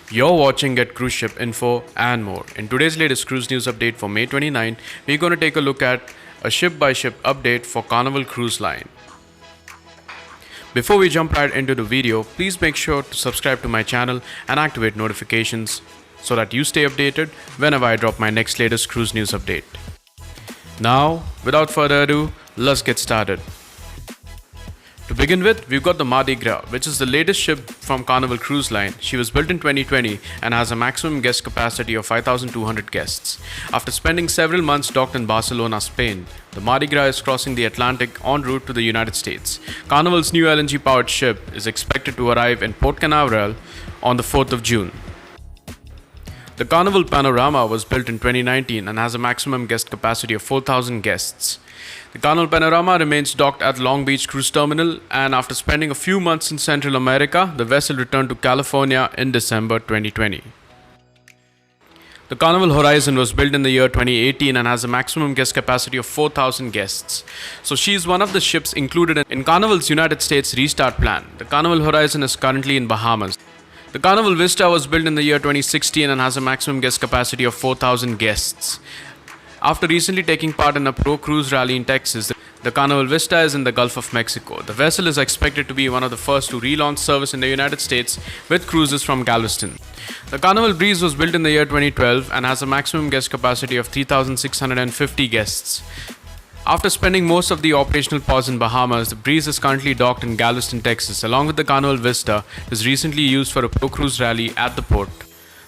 You're watching Get Cruise Ship Info and more. In today's latest cruise news update for May 29, we're going to take a look at a ship-by-ship update for Carnival Cruise Line. Before we jump right into the video, please make sure to subscribe to my channel and activate notifications so that you stay updated whenever I drop my next latest cruise news update. Now, without further ado, let's get started. To begin with, we've got the Mardi Gras, which is the latest ship from Carnival Cruise Line. She was built in 2020 and has a maximum guest capacity of 5,200 guests. After spending several months docked in Barcelona, Spain, the Mardi Gras is crossing the Atlantic en route to the United States. Carnival's new LNG-powered ship is expected to arrive in Port Canaveral on the 4th of June. The Carnival Panorama was built in 2019 and has a maximum guest capacity of 4,000 guests. The Carnival Panorama remains docked at Long Beach Cruise Terminal, and after spending a few months in Central America, the vessel returned to California in December 2020. The Carnival Horizon was built in the year 2018 and has a maximum guest capacity of 4,000 guests. So she is one of the ships included in Carnival's United States restart plan. The Carnival Horizon is currently in Bahamas. The Carnival Vista was built in the year 2016 and has a maximum guest capacity of 4,000 guests. After recently taking part in a pro cruise rally in Texas, the Carnival Vista is in the Gulf of Mexico. The vessel is expected to be one of the first to relaunch service in the United States with cruises from Galveston. The Carnival Breeze was built in the year 2012 and has a maximum guest capacity of 3,650 guests. After spending most of the operational pause in Bahamas, the Breeze is currently docked in Galveston, Texas, along with the Carnival Vista, which was recently used for a pro cruise rally at the port.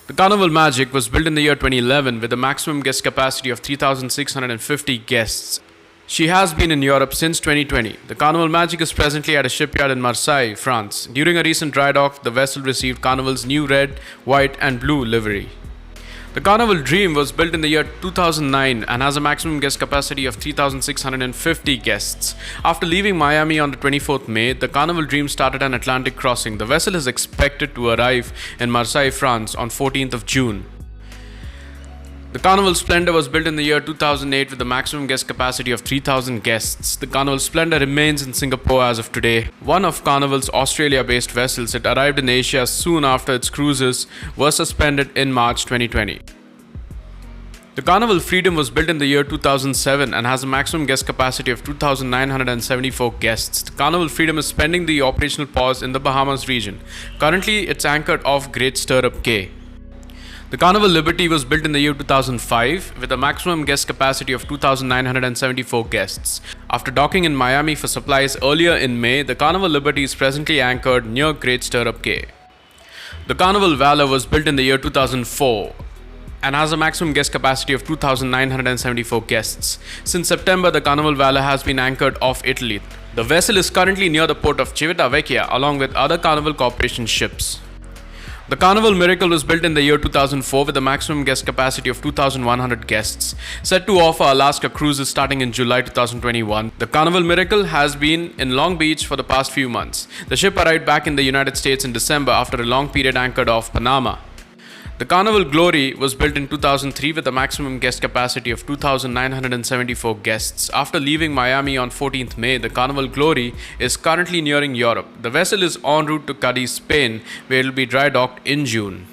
The Carnival Magic was built in the year 2011 with a maximum guest capacity of 3,650 guests. She has been in Europe since 2020. The Carnival Magic is presently at a shipyard in Marseille, France. During a recent dry dock, the vessel received Carnival's new red, white and blue livery. The Carnival Dream was built in the year 2009 and has a maximum guest capacity of 3,650 guests. After leaving Miami on the 24th May, the Carnival Dream started an Atlantic crossing. The vessel is expected to arrive in Marseille, France on 14th of June. The Carnival Splendor was built in the year 2008 with a maximum guest capacity of 3,000 guests. The Carnival Splendor remains in Singapore as of today. One of Carnival's Australia-based vessels, it arrived in Asia soon after its cruises were suspended in March 2020. The Carnival Freedom was built in the year 2007 and has a maximum guest capacity of 2,974 guests. The Carnival Freedom is spending the operational pause in the Bahamas region. Currently, it's anchored off Great Stirrup Cay. The Carnival Liberty was built in the year 2005 with a maximum guest capacity of 2,974 guests. After docking in Miami for supplies earlier in May, the Carnival Liberty is presently anchored near Great Stirrup Cay. The Carnival Valor was built in the year 2004 and has a maximum guest capacity of 2,974 guests. Since September, the Carnival Valor has been anchored off Italy. The vessel is currently near the port of Civitavecchia along with other Carnival Corporation ships. The Carnival Miracle was built in the year 2004 with a maximum guest capacity of 2,100 guests. Set to offer Alaska cruises starting in July 2021, the Carnival Miracle has been in Long Beach for the past few months. The ship arrived back in the United States in December after a long period anchored off Panama. The Carnival Glory was built in 2003 with a maximum guest capacity of 2,974 guests. After leaving Miami on 14th May, the Carnival Glory is currently nearing Europe. The vessel is en route to Cadiz, Spain, where it will be dry docked in June.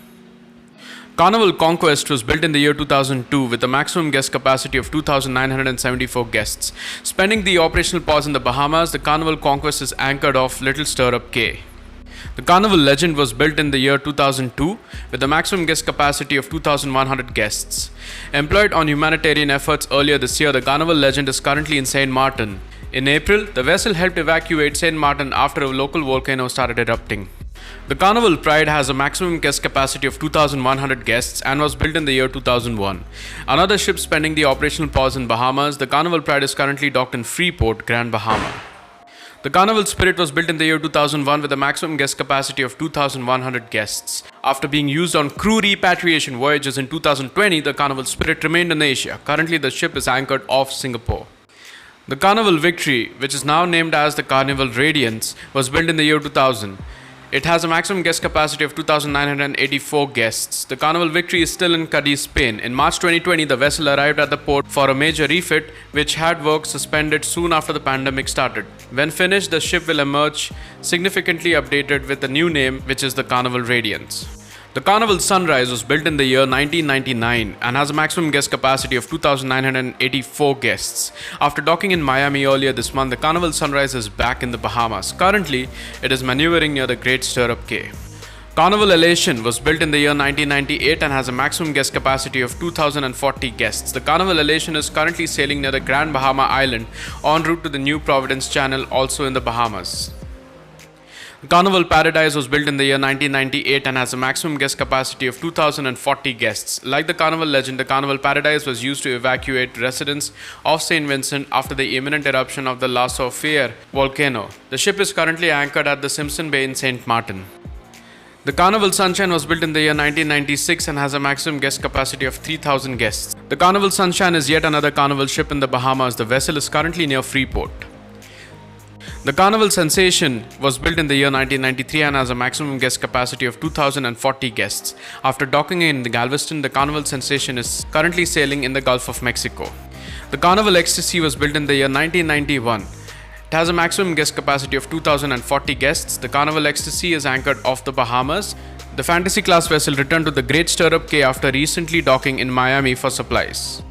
Carnival Conquest was built in the year 2002 with a maximum guest capacity of 2,974 guests. Spending the operational pause in the Bahamas, the Carnival Conquest is anchored off Little Stirrup Cay. The Carnival Legend was built in the year 2002 with a maximum guest capacity of 2,100 guests. Employed on humanitarian efforts earlier this year, the Carnival Legend is currently in Saint Martin. In April, the vessel helped evacuate Saint Martin after a local volcano started erupting. The Carnival Pride has a maximum guest capacity of 2,100 guests and was built in the year 2001. Another ship spending the operational pause in Bahamas, the Carnival Pride is currently docked in Freeport, Grand Bahama. The Carnival Spirit was built in the year 2001 with a maximum guest capacity of 2,100 guests. After being used on crew repatriation voyages in 2020, the Carnival Spirit remained in Asia. Currently, the ship is anchored off Singapore. The Carnival Victory, which is now named as the Carnival Radiance, was built in the year 2000. It has a maximum guest capacity of 2,984 guests. The Carnival Victory is still in Cadiz, Spain. In March 2020, the vessel arrived at the port for a major refit, which had work suspended soon after the pandemic started. When finished, the ship will emerge significantly updated with a new name, which is the Carnival Radiance. The Carnival Sunrise was built in the year 1999 and has a maximum guest capacity of 2,984 guests. After docking in Miami earlier this month, the Carnival Sunrise is back in the Bahamas. Currently, it is maneuvering near the Great Stirrup Cay. Carnival Elation was built in the year 1998 and has a maximum guest capacity of 2,040 guests. The Carnival Elation is currently sailing near the Grand Bahama Island en route to the New Providence Channel, also in the Bahamas. Carnival Paradise was built in the year 1998 and has a maximum guest capacity of 2,040 guests. Like the Carnival Legend, the Carnival Paradise was used to evacuate residents of St. Vincent after the imminent eruption of the La Soufriere volcano. The ship is currently anchored at the Simpson Bay in St. Martin. The Carnival Sunshine was built in the year 1996 and has a maximum guest capacity of 3,000 guests. The Carnival Sunshine is yet another Carnival ship in the Bahamas. The vessel is currently near Freeport. The Carnival Sensation was built in the year 1993 and has a maximum guest capacity of 2,040 guests. After docking in Galveston, the Carnival Sensation is currently sailing in the Gulf of Mexico. The Carnival Ecstasy was built in the year 1991. It has a maximum guest capacity of 2,040 guests. The Carnival Ecstasy is anchored off the Bahamas. The Fantasy class vessel returned to the Great Stirrup Cay after recently docking in Miami for supplies.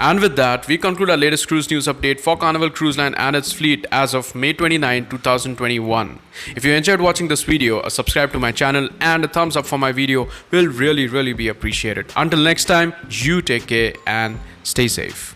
And with that, we conclude our latest cruise news update for Carnival Cruise Line and its fleet as of May 29, 2021. If you enjoyed watching this video, a subscribe to my channel and a thumbs up for my video will really be appreciated. Until next time, you take care and stay safe.